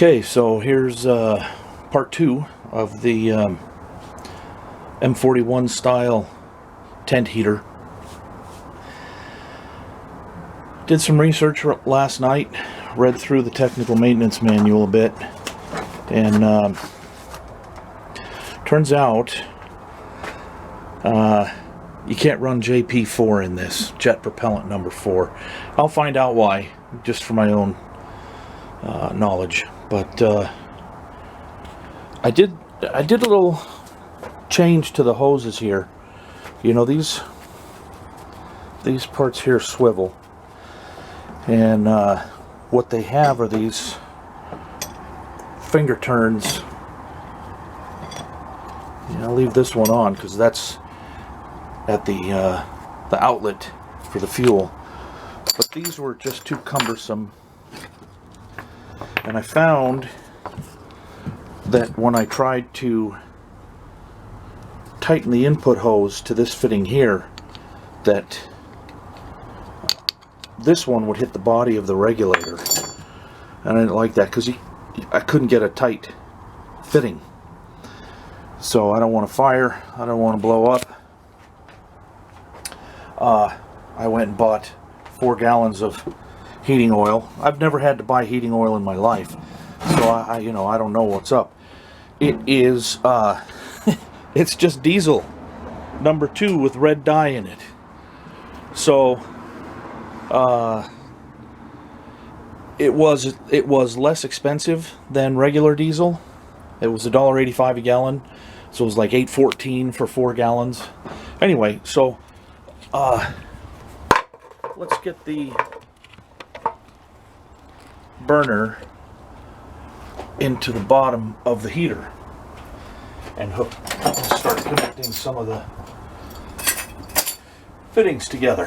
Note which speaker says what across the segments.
Speaker 1: Okay, so here's part 2 of the M41 style tent heater. Did some research last night, read through the technical maintenance manual a bit, and turns out you can't run JP4 in this, jet propellant number 4. I'll find out why, just for my own knowledge. But I did a little change to the hoses here. You know, these parts here swivel, and what they have are these finger turns. I'll leave this one on because that's at the outlet for the fuel. But these were just too cumbersome. And I found that when I tried to tighten the input hose to this fitting here, that this one would hit the body of the regulator. And I didn't like that because I couldn't get a tight fitting. So I don't want to fire, I don't want to blow up. I went and bought 4 gallons of heating oil. I've never had to buy heating oil in my life, so I don't know what's up. It is it's just diesel number 2 with red dye in it. So it was less expensive than regular diesel. It was $1.85 a gallon, so it was like $8.14 for 4 gallons. Anyway, so let's get the burner into the bottom of the heater and start connecting some of the fittings together.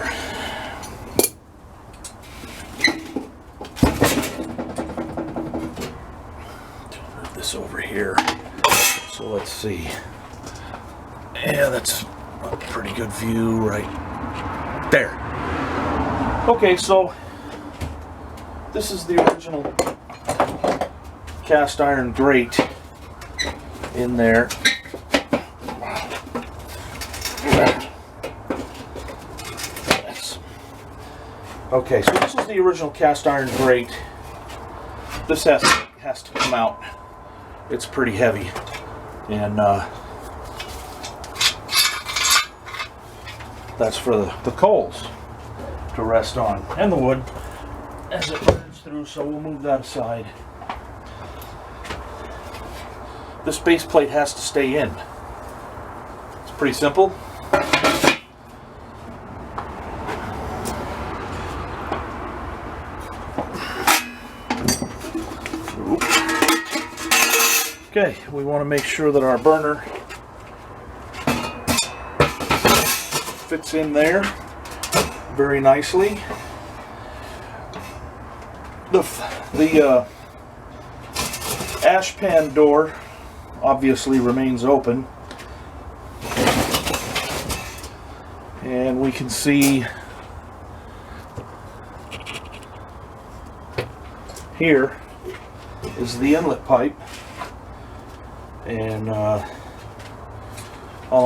Speaker 1: Move this over here. So let's see. Yeah, that's a pretty good view right there. Okay, so this is the original cast iron grate in there. Okay, so this is the original cast iron grate. This has to come out. It's pretty heavy, and that's for the coals to rest on, and the wood as it burns through, so we'll move that aside. This base plate has to stay in. It's pretty simple. Okay, we want to make sure that our burner fits in there very nicely. The ash pan door obviously remains open, and we can see here is the inlet pipe, and all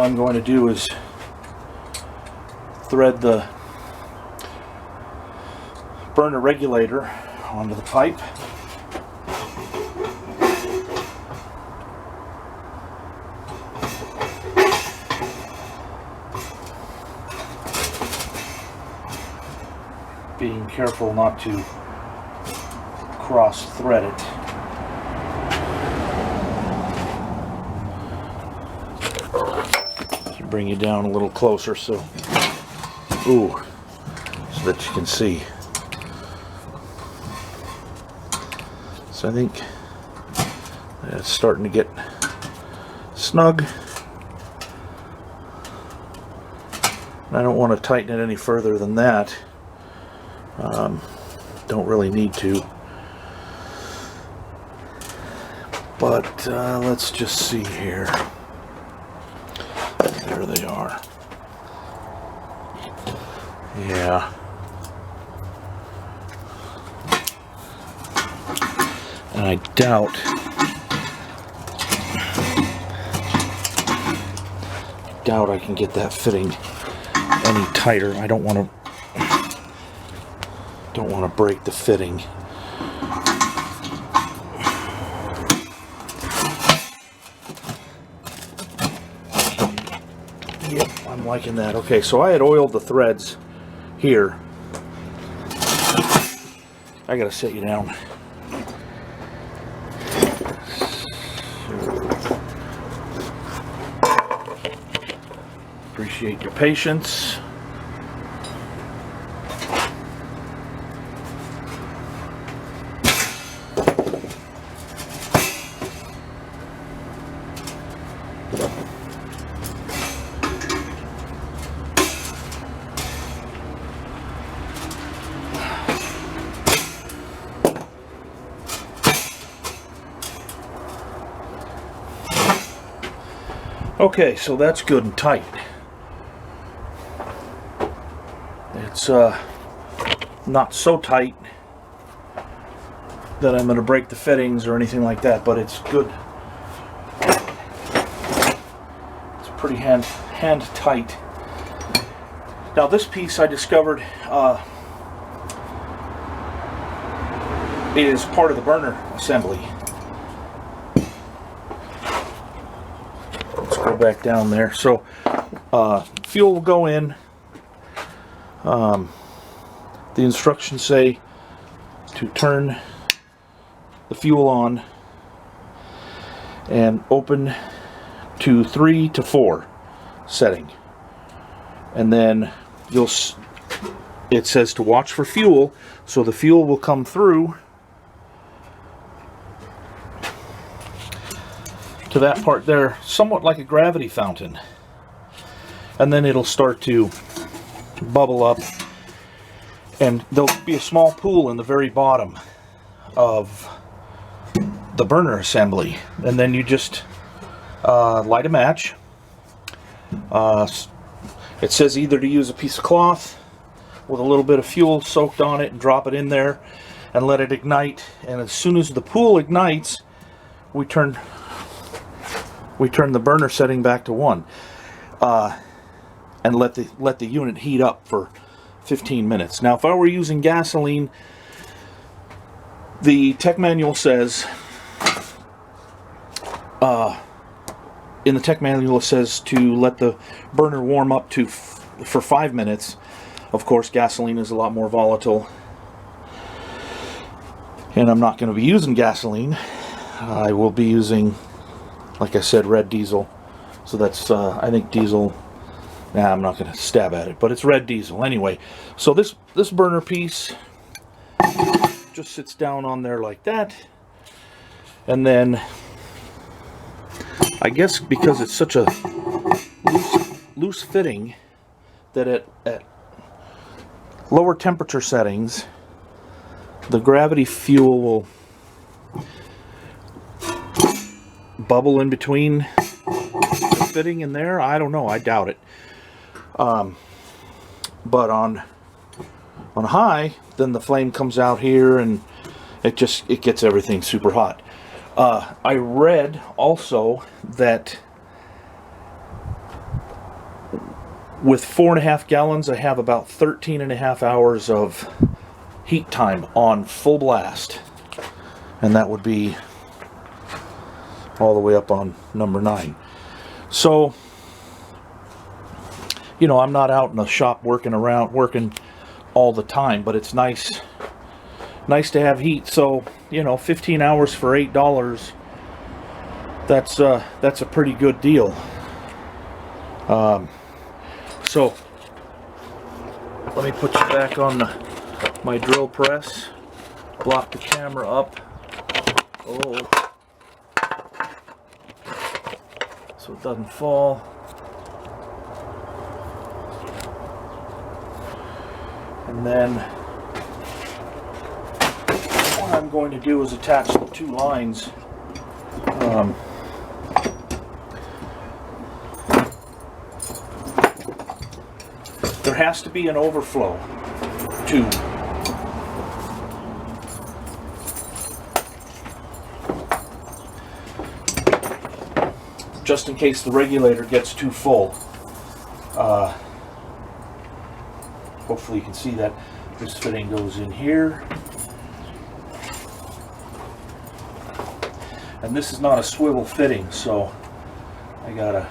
Speaker 1: I'm going to do is thread the burner regulator onto the pipe. Being careful not to cross thread it. Bring you down a little closer so that you can see. So I think it's starting to get snug. I don't want to tighten it any further than that. Don't really need to. But let's just see here. There they are. Yeah. And I doubt I can get that fitting any tighter. I don't want to break the fitting. Yep, I'm liking that. Okay, so I had oiled the threads here. I gotta sit you down. Appreciate your patience. Okay, so that's good and tight. It's not so tight that I'm going to break the fittings or anything like that, but it's good. It's pretty hand tight. Now this piece I discovered is part of the burner assembly. Let's go back down there. So fuel will go in. The instructions say to turn the fuel on and open to 3 to 4 setting, and then it says to watch for fuel, so the fuel will come through to that part there, somewhat like a gravity fountain, and then it'll start to bubble up, and there'll be a small pool in the very bottom of the burner assembly, and then you just light a match. It says either to use a piece of cloth with a little bit of fuel soaked on it and drop it in there and let it ignite, and as soon as the pool ignites, we turn the burner setting back to 1. And let the unit heat up for 15 minutes. Now, if I were using gasoline, the tech manual says, in the tech manual it says to let the burner warm up for 5 minutes. Of course, gasoline is a lot more volatile, and I'm not going to be using gasoline. I will be using, like I said, red diesel. So that's, I think diesel. Nah, I'm not going to stab at it, but it's red diesel anyway. So this burner piece just sits down on there like that, and then I guess because it's such a loose fitting that at lower temperature settings, the gravity fuel will bubble in between the fitting in there. I don't know. I doubt it. But on high, then the flame comes out here, and it gets everything super hot. I read also that with 4.5 gallons, I have about 13.5 hours of heat time on full blast, and that would be all the way up on number 9. So, you know, I'm not out in the shop working all the time, but it's nice to have heat. So, you know, 15 hours for $8, that's a pretty good deal. So let me put you back on my drill press, block the camera up, so it doesn't fall. And then what I'm going to do is attach the 2 lines. There has to be an overflow tube. just in case the regulator gets too full. Hopefully you can see that this fitting goes in here. And this is not a swivel fitting, so I gotta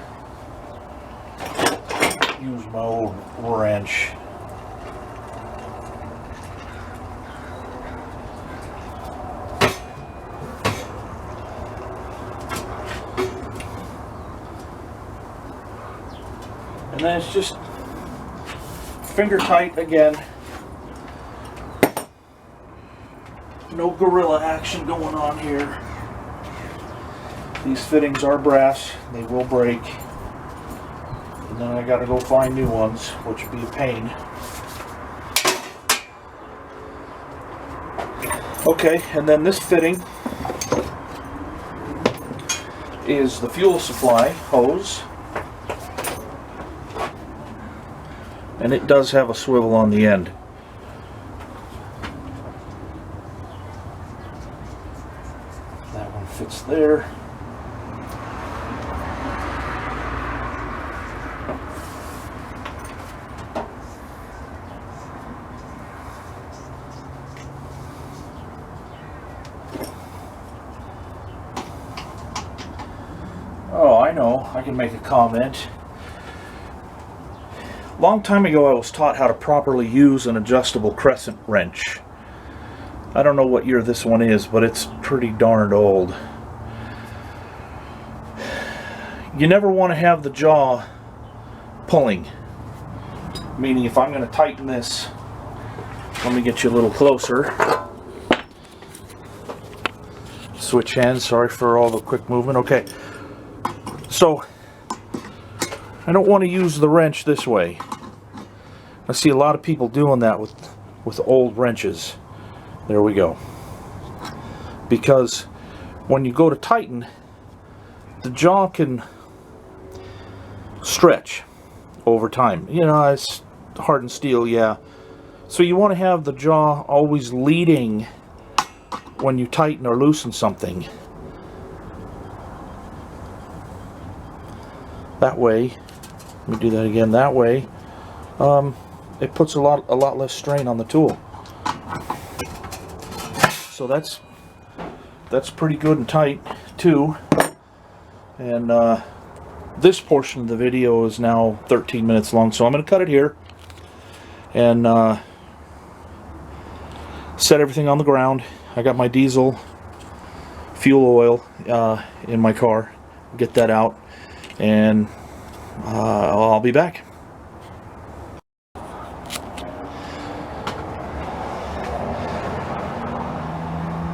Speaker 1: use my old wrench. And then it's just finger tight again. No gorilla action going on here. These fittings are brass, they will break. And then I gotta go find new ones, which would be a pain. Okay, and then this fitting is the fuel supply hose. And it does have a swivel on the end. That one fits there. Oh, I know, I can make a comment. Long time ago I was taught how to properly use an adjustable crescent wrench. I don't know what year this one is, but it's pretty darned old. You never want to have the jaw pulling. Meaning if I'm going to tighten this, let me get you a little closer. Switch hands, sorry for all the quick movement. Okay, so I don't want to use the wrench this way. I see a lot of people doing that with old wrenches. There we go. Because when you go to tighten, the jaw can stretch over time. You know, it's hardened steel, yeah. So you want to have the jaw always leading when you tighten or loosen something. That way, let me do that again, that way, it puts a lot less strain on the tool. So that's pretty good and tight too. And this portion of the video is now 13 minutes long, so I'm going to cut it here and set everything on the ground. I got my diesel fuel oil in my car. Get that out, and I'll be back.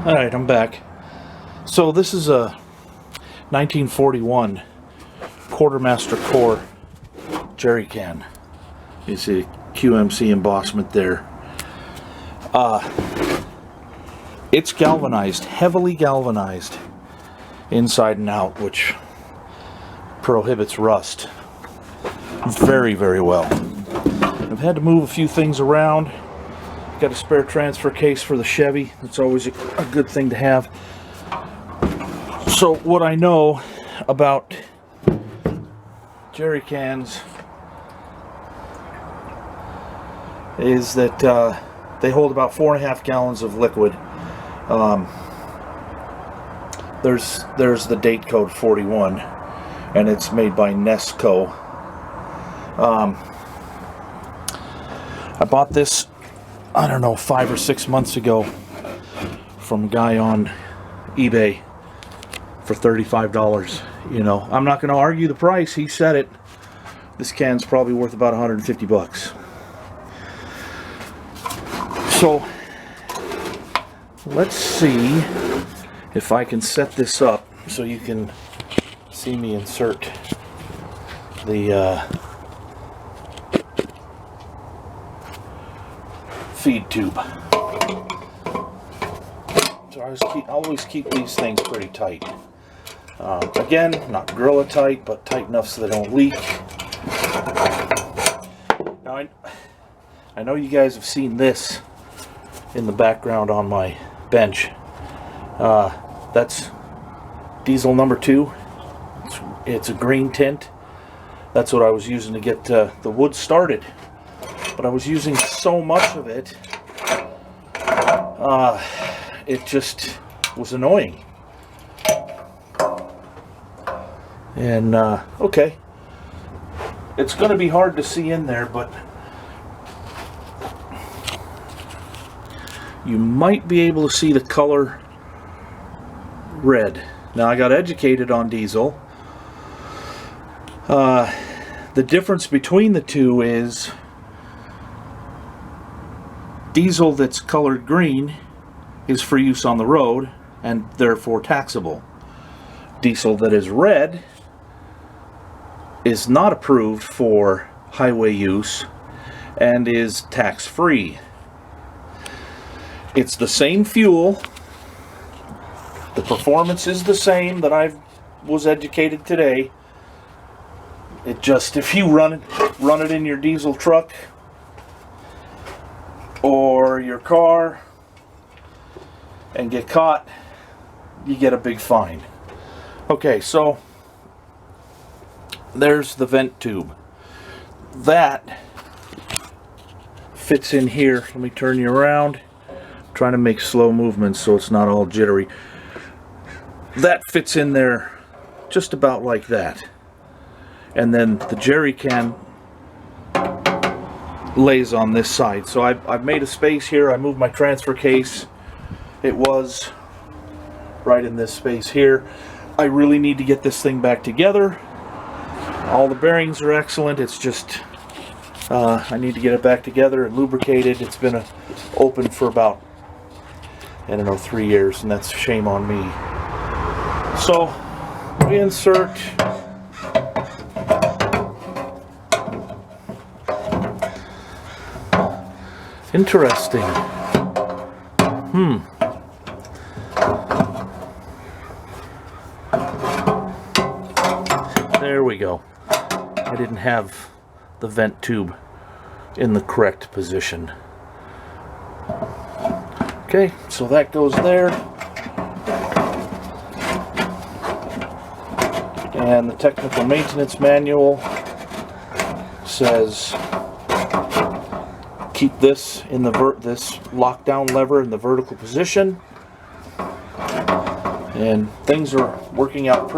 Speaker 1: Alright, I'm back. So this is a 1941 Quartermaster Core jerry can. You see QMC embossment there. It's galvanized, heavily galvanized inside and out, which prohibits rust very, very well. I've had to move a few things around. Got a spare transfer case for the Chevy. It's always a good thing to have. So what I know about jerry cans is that they hold about 4.5 gallons of liquid. There's the date code 41, and it's made by Nesco. I bought this, I don't know, 5 or 6 months ago from a guy on eBay for $35. You know, I'm not going to argue the price. He said it. This can's probably worth about 150 bucks. So let's see if I can set this up so you can see me insert the feed tube. So I always keep these things pretty tight. Again, not gorilla tight, but tight enough so they don't leak. Now I know you guys have seen this in the background on my bench. That's diesel number 2. It's It's a green tint. That's what I was using to get the wood started. But I was using so much of it, it just was annoying. And okay, it's going to be hard to see in there, but you might be able to see the color red. Now, I got educated on diesel. The difference between the two is diesel that's colored green is for use on the road and therefore taxable. Diesel that is red is not approved for highway use and is tax-free. It's the same fuel. The performance is the same that I was educated today. It just, if you run it in your diesel truck or your car and get caught, you get a big fine. Okay, so there's the vent tube. That fits in here. Let me turn you around. I'm trying to make slow movements so it's not all jittery. That fits in there just about like that. And then the jerry can lays on this side. So I've made a space here. I moved my transfer case. It was right in this space here. I really need to get this thing back together. All the bearings are excellent. It's just I need to get it back together and lubricated. It's been open for about, I don't know, 3 years, and that's shame on me. So we insert interesting. There we go. I didn't have the vent tube in the correct position. Okay, so that goes there. And the technical maintenance manual says keep this in the this lockdown lever in the vertical position. And things are working out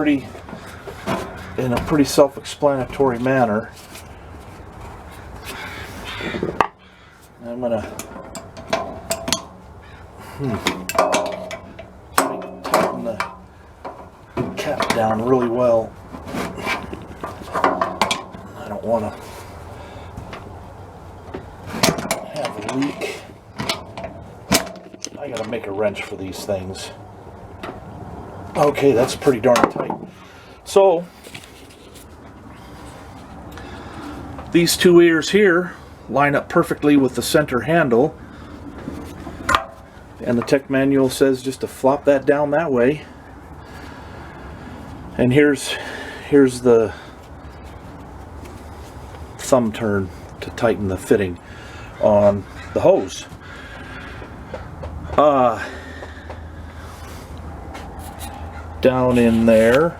Speaker 1: in a pretty self-explanatory manner. I'm gonna tighten the cap down really well. I don't want to have a leak. I gotta make a wrench for these things. Okay, that's pretty darn tight. So these two ears here line up perfectly with the center handle, and the tech manual says just to flop that down that way. And here's the thumb turn to tighten the fitting on the hose. Down in there,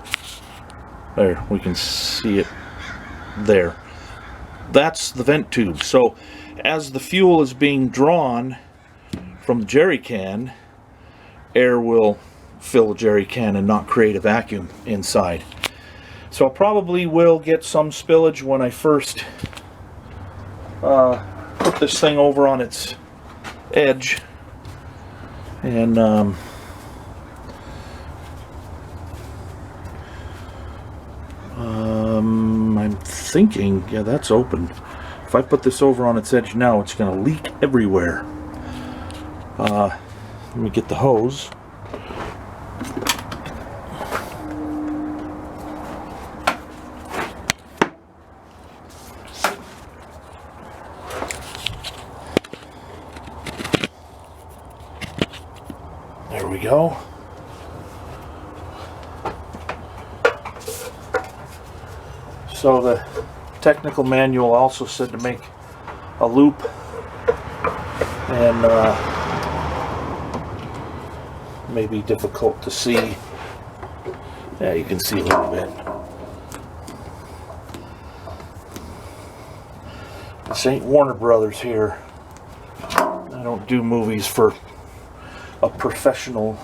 Speaker 1: we can see it there. That's the vent tube. So as the fuel is being drawn from the jerry can, air will fill the jerry can and not create a vacuum inside. So I probably will get some spillage when I first put this thing over on its edge. And I'm thinking, yeah, that's open. If I put this over on its edge now, it's going to leak everywhere. Let me get the hose. There we go. So the technical manual also said to make a loop, and may be difficult to see. Yeah, you can see a little bit. This ain't Warner Brothers here. I don't do movies for a professional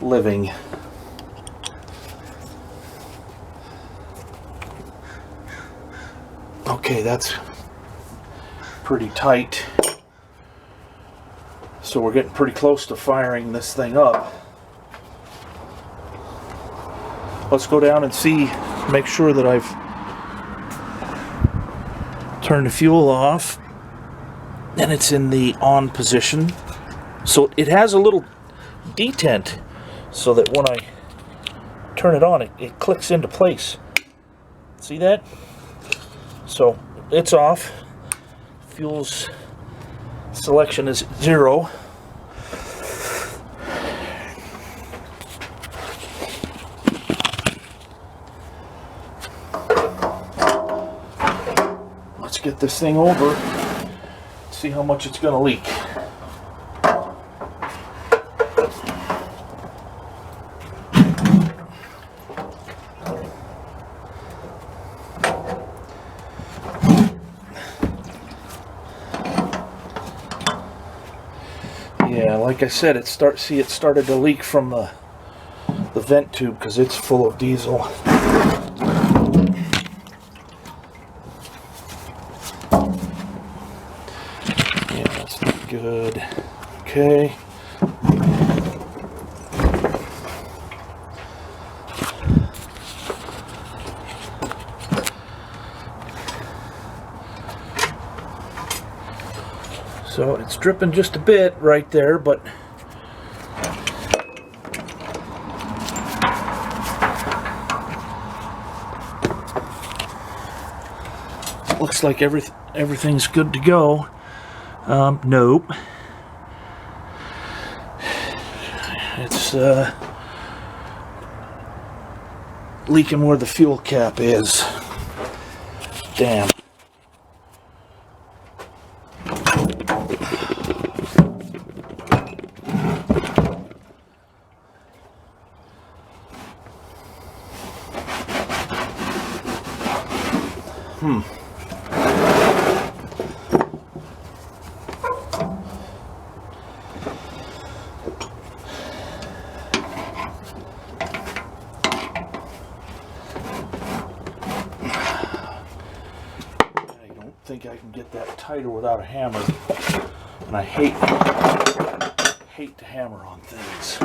Speaker 1: living. Okay, that's pretty tight. So we're getting pretty close to firing this thing up. Let's go down and see, make sure that I've turned the fuel off and it's in the on position. So it has a little detent so that when I turn it on, it clicks into place. See that? So it's off. Fuel's selection is 0. Let's get this thing over, see how much it's going to leak. Yeah, like I said, it started to leak from the vent tube because it's full of diesel. Yeah, that's not good. Okay. So it's dripping just a bit right there, but looks like everything's good to go. Nope. It's leaking where the fuel cap is. Damn. I think I can get that tighter without a hammer, and I hate to hammer on things.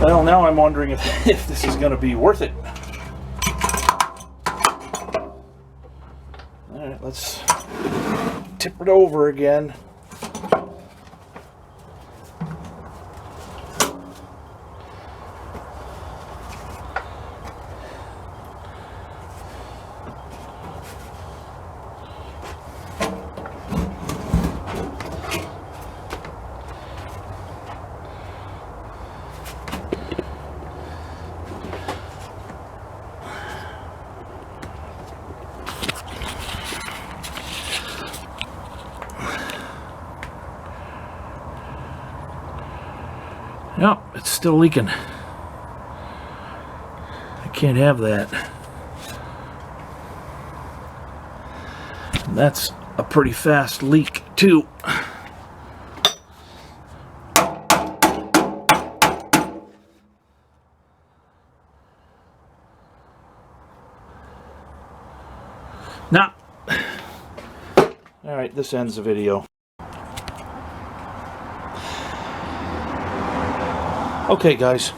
Speaker 1: Well, now I'm wondering if this is going to be worth it. Alright, let's tip it over again. Yep, it's still leaking. I can't have that. And that's a pretty fast leak too. Now, all right, this ends the video. Okay, guys,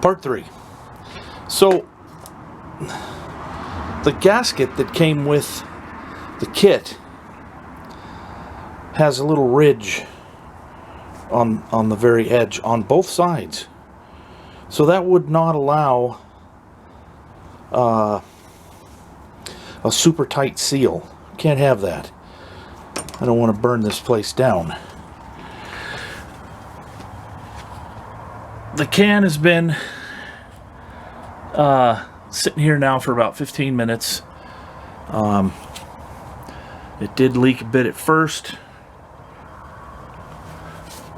Speaker 1: part 3. So, the gasket that came with the kit has a little ridge on the very edge on both sides. So that would not allow a super tight seal. Can't have that. I don't want to burn this place down. The can has been sitting here now for about 15 minutes. It did leak a bit at first,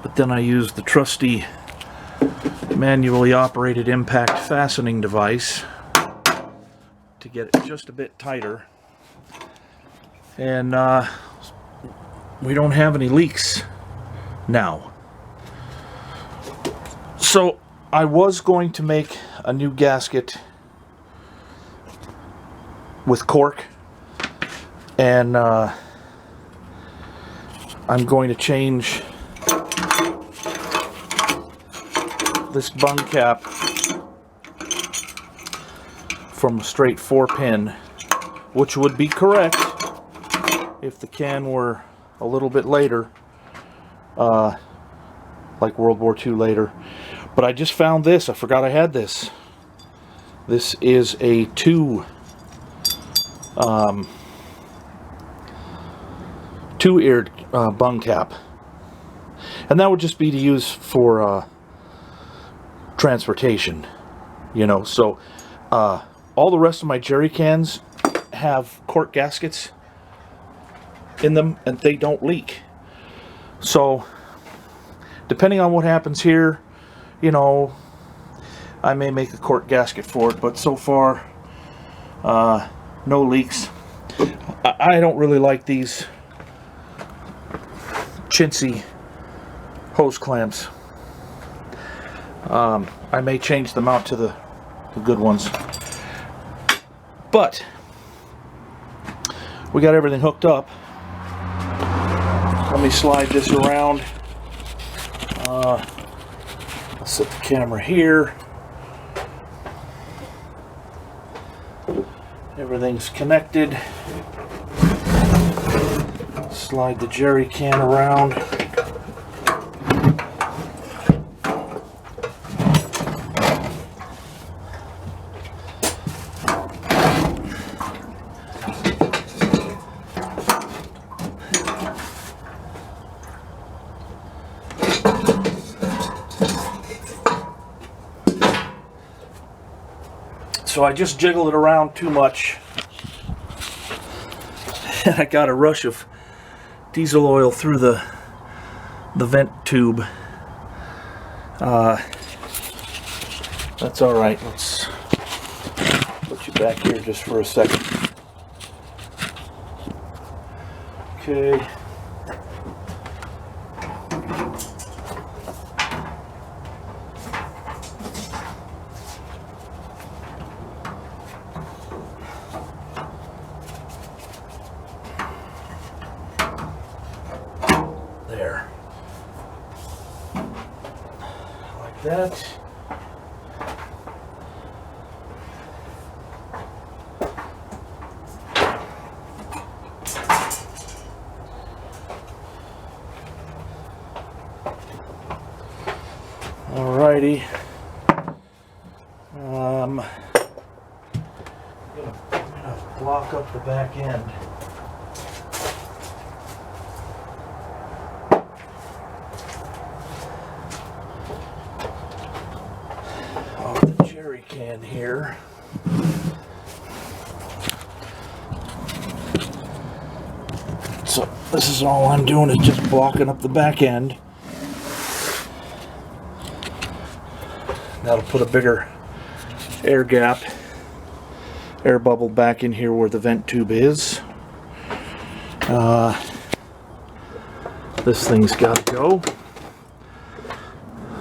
Speaker 1: but then I used the trusty manually operated impact fastening device to get it just a bit tighter, and we don't have any leaks now. So I was going to make a new gasket with cork, and I'm going to change this bung cap from a straight 4-pin, which would be correct if the can were a little bit later, like World War II later. But I just found this. I forgot I had this. This is a two-eared bung cap, and that would just be to use for transportation, you know. So all the rest of my jerry cans have cork gaskets in them, and they don't leak. So depending on what happens here, you know, I may make a cork gasket for it, but so far no leaks. I don't really like these chintzy hose clamps. I may change them out to the good ones. But we got everything hooked up. Let me slide this around. I'll set the camera here. Everything's connected. Slide the jerry can around. So I just jiggled it around too much, and I got a rush of diesel oil through the vent tube. That's all right. Let's put you back here just for a second. Okay. There. Like that. Alrighty. I'm gonna block up the back end. Of the jerry can here. So this is all I'm doing, is just blocking up the back end. That'll put a bigger air gap, air bubble back in here where the vent tube is. This thing's got to go.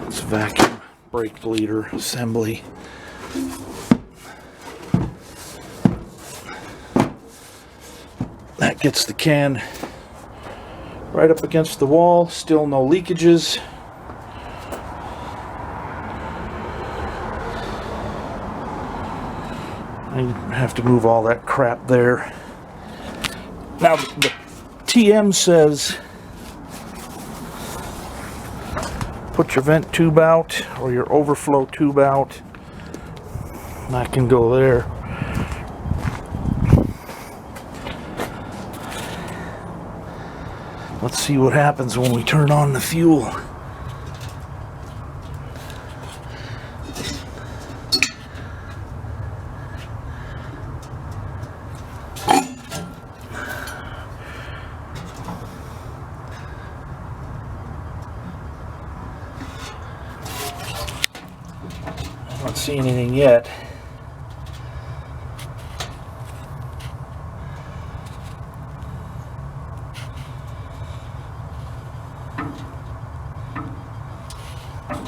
Speaker 1: It's vacuum brake bleeder assembly. That gets the can right up against the wall. Still no leakages. I have to move all that crap there. Now the TM says put your vent tube out or your overflow tube out. I can go there. Let's see what happens when we turn on the fuel. Not seeing anything yet.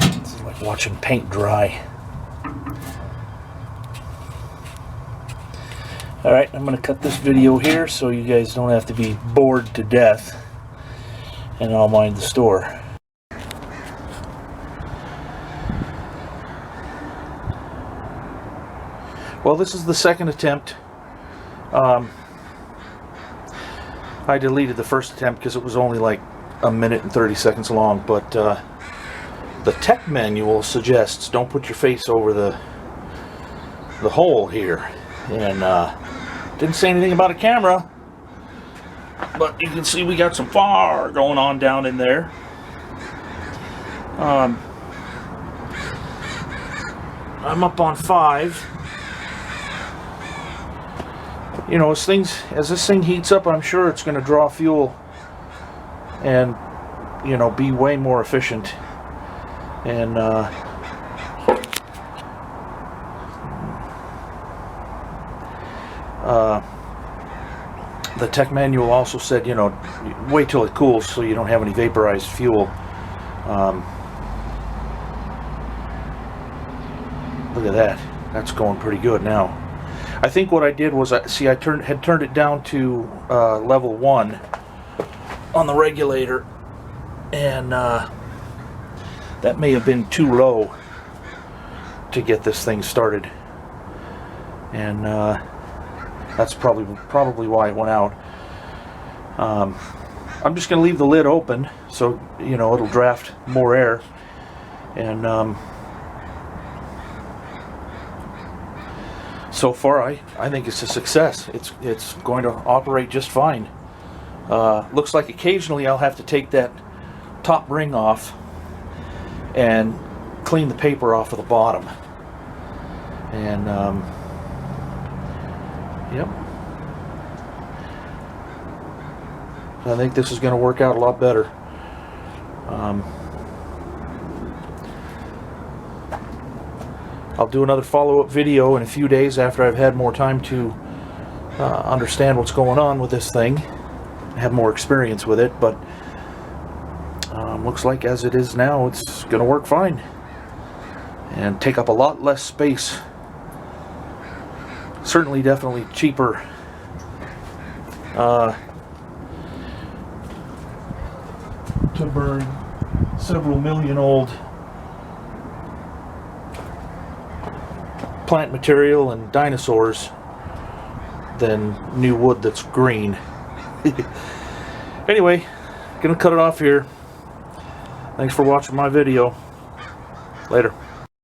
Speaker 1: This is like watching paint dry. Alright, I'm going to cut this video here so you guys don't have to be bored to death, and I'll mind the store. Well, this is the second attempt. I deleted the first attempt because it was only like a minute and 30 seconds long, but the tech manual suggests don't put your face over the hole here, and didn't say anything about a camera, but you can see we got some fire going on down in there. I'm up on 5. You know, as this thing heats up, I'm sure it's going to draw fuel and, you know, be way more efficient. And the tech manual also said, you know, wait till it cools so you don't have any vaporized fuel. Look at that. That's going pretty good now. I think what I did was, I had turned it down to level 1 on the regulator, and that may have been too low to get this thing started, and that's probably why it went out. I'm just going to leave the lid open so, you know, it'll draft more air, and so far, I think it's a success. It's going to operate just fine. Looks like occasionally I'll have to take that top ring off and clean the paper off of the bottom. And yep. I think this is going to work out a lot better. I'll do another follow-up video in a few days after I've had more time to understand what's going on with this thing, have more experience with it, but looks like as it is now, it's going to work fine and take up a lot less space. Certainly, definitely cheaper. To burn several million old plant material and dinosaurs than new wood that's green. Anyway, gonna cut it off here. Thanks for watching my video. Later.